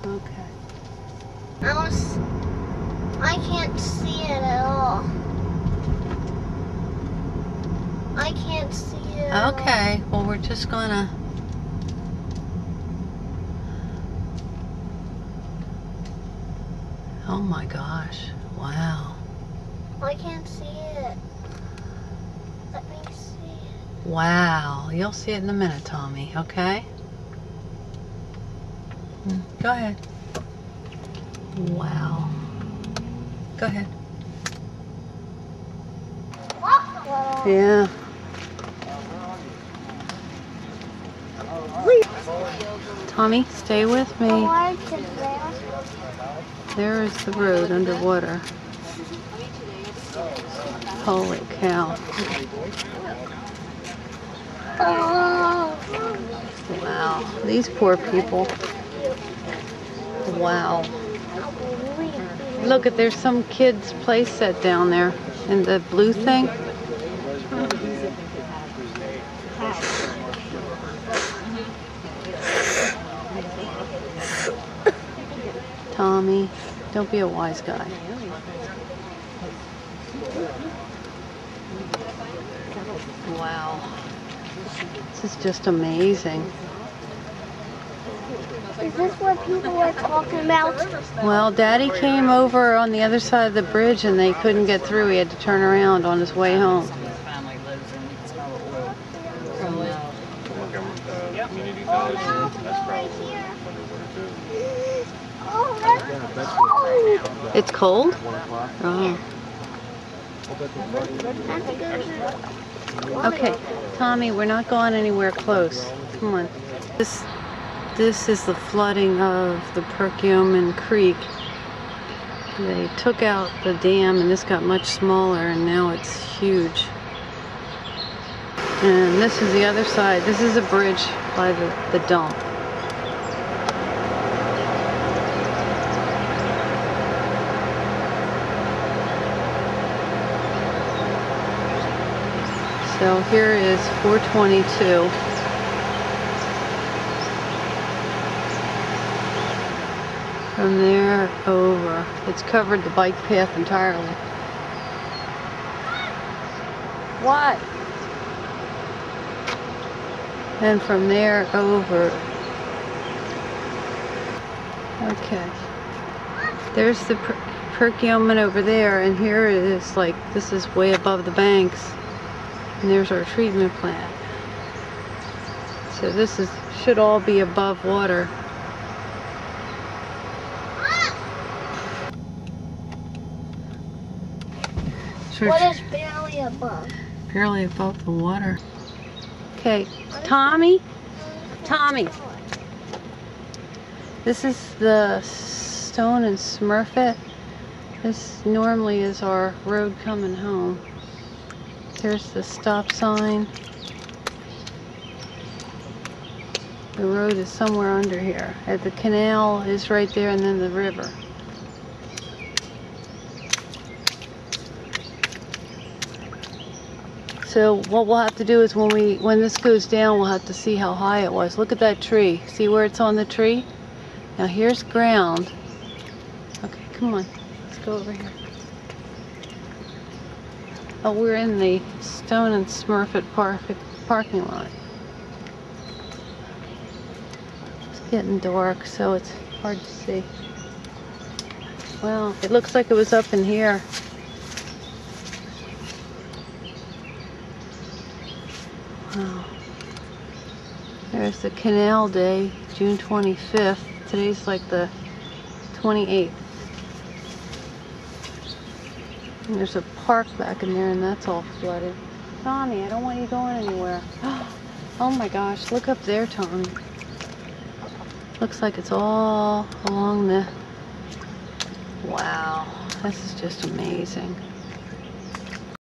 Okay. I can't see it at all. I can't see it at Okay, well we're just gonna... Oh my gosh, wow. all. I can't see it. Let me see it. Wow, you'll see it in a minute, Tommy, okay? Go ahead. Wow. Go ahead. Yeah. Tommy, stay with me. There is the road underwater. Holy cow. Wow. These poor people. Wow. Look, there's some kid's play set down there in the blue thing. Tommy, don't be a wise guy. Wow. This is just amazing. Is this what people were talking about? Well, Daddy came over on the other side of the bridge and they couldn't get through. He had to turn around on his way home. It's cold? Oh. Okay, Tommy, we're not going anywhere close. Come on. This is the flooding of the Perkiomen Creek. They took out the dam and this got much smaller and now it's huge. And this is the other side. This is a bridge by the dump. So here is 422. From there over, it's covered the bike path entirely. What? And from there over. Okay. There's the Perkiomen over there, and here it is, like, this is way above the banks. And there's our treatment plant. So this should all be above water. What is barely above? Barely above the water. Okay, Tommy? Tommy. This is the Stone and Smurfit. This normally is our road coming home. There's the stop sign. The road is somewhere under here. The canal is right there, and then the river. So what we'll have to do is when this goes down, we'll have to see how high it was. Look at that tree. See where it's on the tree? Now here's ground. Okay, come on. Let's go over here. Oh, we're in the Stone and Smurfit parking lot. It's getting dark, so it's hard to see. Well, it looks like it was up in here. Wow. There's the Canal Day, June 25th. Today's like the 28th. And there's a park back in there, and that's all flooded. Tommy, I don't want you going anywhere. Oh my gosh, look up there, Tommy. Looks like it's all along the... Wow, this is just amazing.